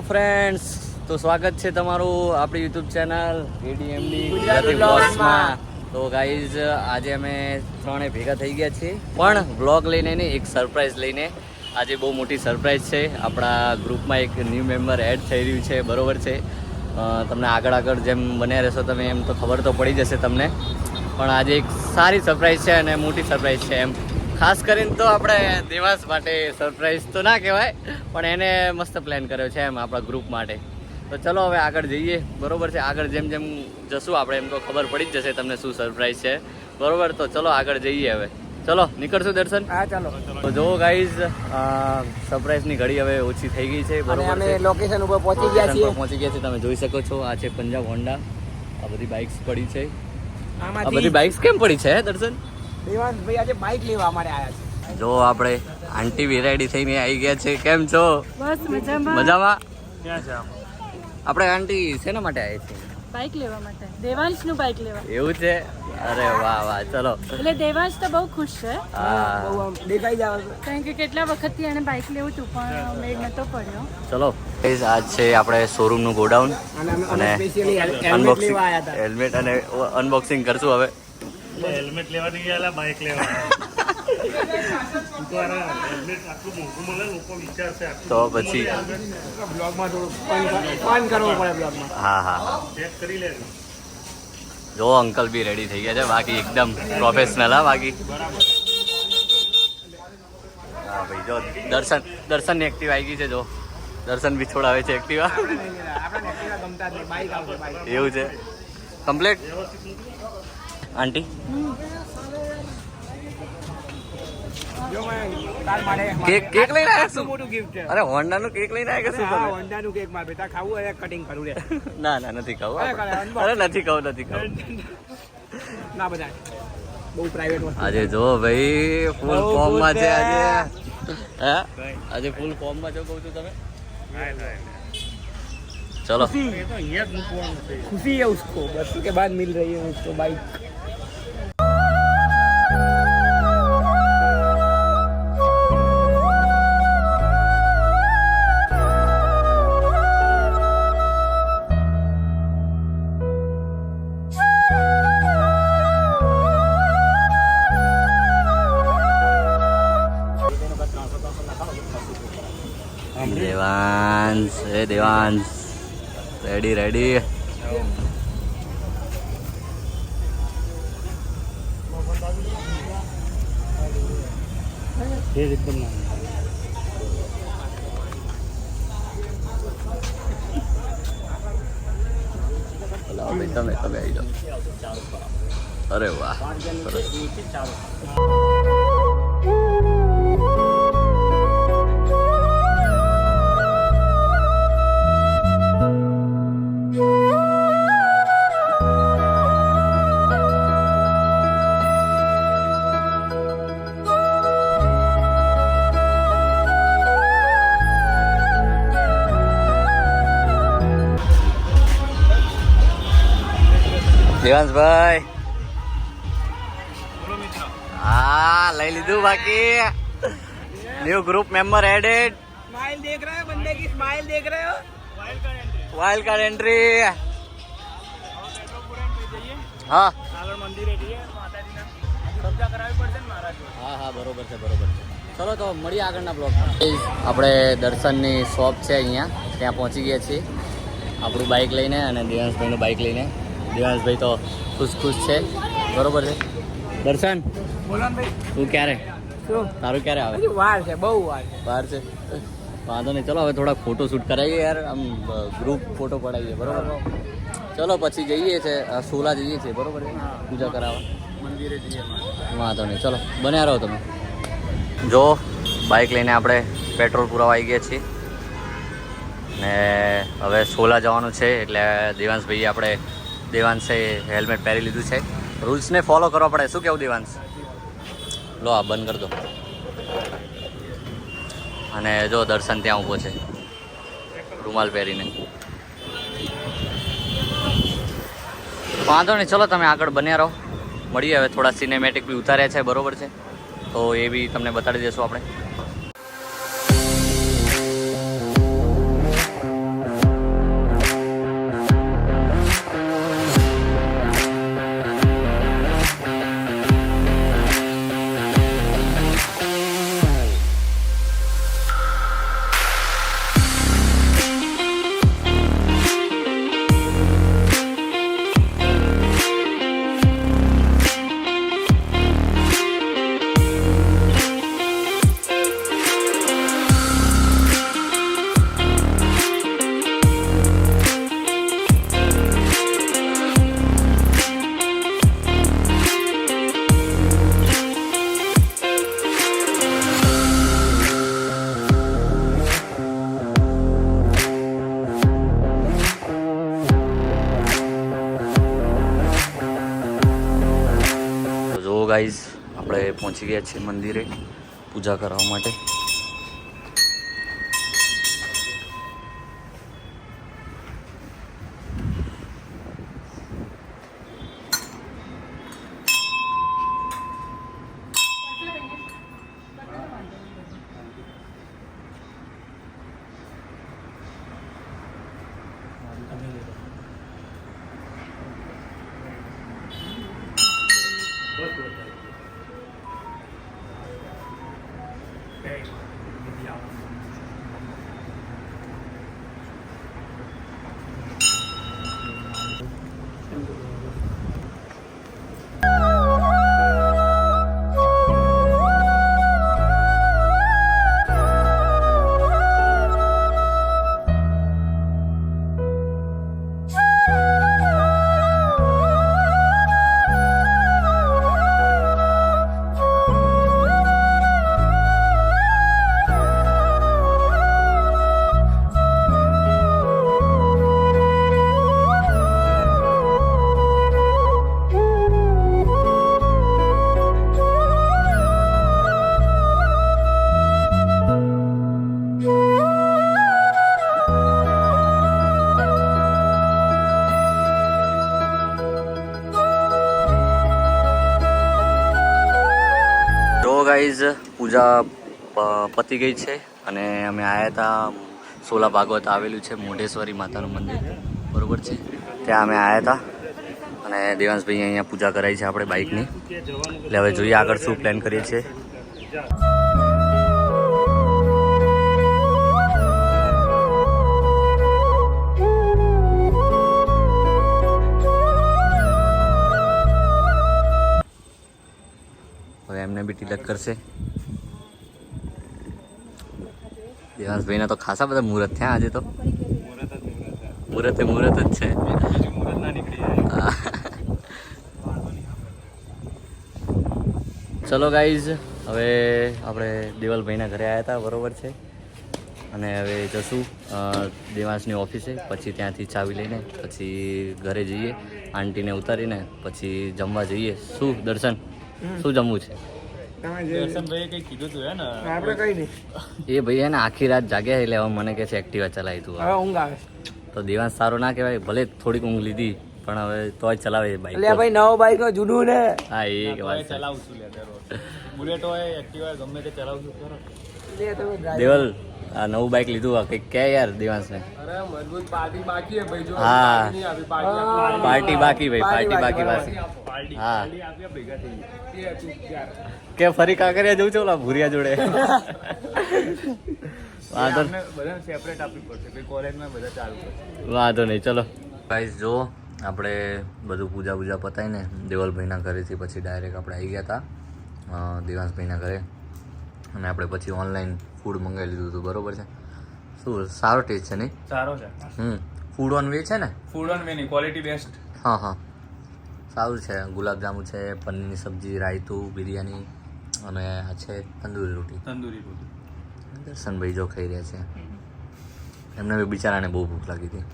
Friends, તો સ્વાગત છે તમારું આપણી યુટ્યુબ ચેનલ એડીએમડી ગુજરાતી બ્લોગ્સમાં. તો ગાઈઝ, આજે અમે ત્રણે ભેગા થઈ ગયા છીએ, પણ બ્લોગ લઈને નહીં, એક સરપ્રાઈઝ લઈને. આજે બહુ મોટી સરપ્રાઈઝ છે. આપણા ગ્રુપમાં એક ન્યૂ મેમ્બર એડ થઈ રહ્યું છે, બરોબર છે. તમને આગળ જેમ બન્યા રહેશો તમે એમ તો ખબર તો પડી જશે તમને. પણ આજે એક સારી સરપ્રાઈઝ છે અને મોટી સરપ્રાઈઝ છે એમ. ખાસ કરીને તો આપણે દેવાંશ માટે સરપ્રાઈઝ તો ના કહેવાય, પણ એને મસ્ત પ્લાન કર્યો છે એમ આપણા ગ્રુપ માટે. તો ચલો હવે આગળ જઈએ, બરોબર છે. આગળ જેમ જેમ જશું આપણે એમ તો ખબર પડી જ જશે તમને શું સરપ્રાઈઝ છે, બરોબર. તો ચલો આગળ જઈએ હવે. ચલો નીકળશું દર્શન. હા ચાલો. તો જો ગાઈઝ, સરપ્રાઈઝની ઘડી હવે ઓછી થઈ ગઈ છે, બરોબર. અમે લોકેશન ઉપર પહોંચી ગયા છીએ. તમે જોઈ શકો છો. આ છે પંજાબ હોન્ડા. આ બધી બાઇક્સ પડી છે. આ આમાંથી બધી બાઇક્સ કેમ પડી છે દર્શન? દેવાંશભાઈ આજે બાઇક લેવા અમારે આવ્યા છે. જો આપણે આંટી વિરાયડી થઈને આવી ગયા છે. કેમ છો? બસ મજામાં. મજામાં. ક્યાં છે આપણે આંટી શેના માટે આવી છે? બાઇક લેવા માટે. દેવાંશનું બાઇક લેવા. એવું છે? અરે વાહ વાહ, ચલો. એટલે દેવાંશ તો બહુ ખુશ છે, હા, બહુ આમ દેખાઈ જાવ. કારણ કે કેટલા વખતથી એને બાઇક લેવું હતું પણ મેળ નતો પડ્યો. ચલો. આજ છે આપણે શોરૂમનું ગોડાઉન અને અમે અને સ્પેશિયલી હેલ્મેટ અનબોક્સિંગ, લેવા આવ્યા હતા. હેલ્મેટ અને અનબોક્સિંગ કરશું હવે. હેલ્મેટ લેવા નહીં ગયા, બાઇક લેવા હેલ્મેટ આટલું મોંઘું મળે, લોકો વિચારશે તો પછી બ્લોગમાં થોડું ફન કરવો પડે બ્લોગમાં. હા હા, ચેક કરી લે. જો અંકલ બી રેડી થઈ ગયા છે, બાકી એકદમ પ્રોફેશનલ. હા બાકી હા ભાઈ, જો દર્શનની એક્ટિવા આવી ગઈ છે. જો દર્શન બી છોડાવે છે એક્ટિવા. આપણે એક્ટિવા ગમતા જ નહીં, બાઇક આવશે બાઇક. એવું છે? કમ્પ્લીટ આંટી? જો મેં તાર માટે કેક લઈને આવ્યા આટલું છું. મોટું ગિફ્ટ છે. અરે હોન્ડાનું કેક લઈને આવ્યા કે શું હા, તમે? હોન્ડાનું કેક માર બેટા ખાવું અને કટિંગ કરું રે. ના ના, નથી ખાવું. અરે, અરે નથી ખાવું, નથી ખાવું. ના બધા બહુ પ્રાઇવેટ વસ્તુ. આજે જો ભાઈ ફૂલ બહુ ફોર્મમાં છે good આજે. છે. હે? આજે ફૂલ ફોર્મમાં છો કહું છું તમે. ચલો. એ તો અહીંયા જ મૂકવાનું છે. खुशी है उसको, बरसों के बाद मिल रही है उसको bike. Devansh, Devansh ready ready. એકદમ ના ભાઈ તમે આવી જાઓ. અરે વાહ, સરસ. દેવાંશભાઈ, હા લઈ લીધું. બાકી ન્યू ગ્રુપ મેમ્બર એડેડ. स्माइल देख रहे हो, बंदे की स्माइल देख रहे हो. Wild card entry. હા આગળ મંદિરે જઈએ, માતાજીના કબજા કરાવવી પડશે ને મહારાજ. હા હા, બરોબર છે, બરોબર છે. ચલો તો મળીએ આગળના બ્લોગમાં. આપણે દર્શનની શોપ છે અહીંયા, ત્યાં પહોંચી ગયા છીએ આપણું બાઇક લઈને અને દેવાંશભાઈનું બાઇક લઈને. દેવાંશભાઈ તો ખુશ છે, બરોબર છે. દર્શન, બોલો ને ભાઈ. તું ક્યારે, શું તારું ક્યારે આવે? હજી વાર છે, બહુ વાર છે. બહાર છે? વાંધો નહીં, ચલો હવે થોડા ફોટો શૂટ કરાવીએ યાર, આમ ગ્રુપ ફોટો પડાવીએ, બરોબર. ચલો પછી જઈએ છે સોલા જઈએ છીએ, બરોબર છે, પૂજા કરાવવા મંદિરે જઈએ. વાંધો નહીં. ચલો બન્યા રહો તમે. જો બાઇક લઈને આપણે પેટ્રોલ પુરાવા આવી ગયા છીએ ને હવે સોલા જવાનું છે. એટલે દેવાંશભાઈએ દેવાંશે હેલ્મેટ પહેરી લીધું છે. રૂલ્સને ફોલો કરવા પડે. શું કેવું દેવાંશ? લો આ બંધ કરી દો. અને જો દર્શન ત્યાં ઊભો છે રૂમાલ પહેરીને. વાંધો નહીં, ચલો તમે આગળ બન્યા રહો. મળીએ હવે. થોડા સિનેમેટિક બી ઉતાર્યા છે, બરોબર છે, તો એ બી તમને બતાડી દઈશું આપણે. પહોંચી ગયા છીએ મંદિરે પૂજા કરવા માટે. ગાઈઝ પૂજા પતી ગઈ છે અને અમે આવ્યા હતા સોલા ભાગવત આવેલું છે મોઢેશ્વરી માતાનું મંદિર બરોબર છે ત્યાં અમે આવ્યા હતા અને દેવાંશભાઈ અહીંયા પૂજા કરાવી છે આપણે બાઇકની. એટલે હવે જોઈએ આગળ શું પ્લાન કરીએ છીએ. હવે એમને બી તિલક કરશે. દેવાંશભાઈના તો ખાસા બધા મુહૂર્ત થયા આજે તો. મુહૂર્ત જ છે. ચલો ગાઈઝ હવે આપણે દેવલભાઈના ઘરે આવ્યા હતા બરોબર છે અને હવે જશું દેવાંશની ઓફિસે. પછી ત્યાંથી ચાવી લઈને પછી ઘરે જઈએ આંટીને ઉતારીને પછી જમવા જઈએ. શું દર્શન શું જમવું છે? દર્શનભાઈએ કંઈ કીધું તું હે ને આપણે કઈ નહીં. એ ભાઈ એને આખી રાત જાગ્યા એટલે હવે મને કહે છે એક્ટિવા ચલાવી તું. હવે ઊંઘ આવે. તો દેવાંશ સારો ના કહેવાય, ભલે થોડીક ઊંઘ લીધી પણ હવે તોય ચલાવે બાઈક. એટલે ભાઈ નવો બાઈક નો જૂનું ને. હા એ વાત છે. ચલાવું છું લે દરરોજ. બુલેટ હોય એક્ટિવા હોય ગમે તે ચલાવું છું ખરો. દેવલ આ નવું બાઈક લીધું આ કંઈક કે યાર દેવાંશને. અરે મજબૂત પાર્ટી બાકી હે ભાઈ જો હા નહીં આવી પાર્ટી પાર્ટી બાકી ભાઈ પાર્ટી બાકી પાછી. પાર્ટી હા આપ્યા ભેગા થઈ ગયા એ તું ક્યારે કે ફરી કાંકરિયા જવું છે ઓલા ભૂરિયા જોડે. વાંધો આપણે બધાને સેપરેટ આપવી પડશે ભાઈ કોલેજમાં બધા ચાલુ કરશે. વાંધો નહીં ચલો ગાઈસ. જો આપણે બધું પૂજા પતાવીને દેવલભાઈના ઘરેથી પછી ડાયરેક્ટ આપણે આવી ગયા હતા દેવાંશભાઈના ઘરે અને આપણે પછી ઓનલાઈન ફૂડ મંગાવી લીધું હતું બરોબર છે. શું સારો ટેસ્ટ છે નહીં? સારો છે. ફૂડ ઓન વે છે ને? ફૂડ ઓન વેની ક્વોલિટી બેસ્ટ. હા હા સારું છે. ગુલાબજાંબુ છે, પનીરની સબ્જી, રાયતું, બિરયાની અને આ છે તંદૂરી રોટી. તંદૂરી રોટી. દર્શનભાઈ જો ખાઈ રહ્યા છે. એમને બી બિચારાને બહુ ભૂખ લાગી હતી.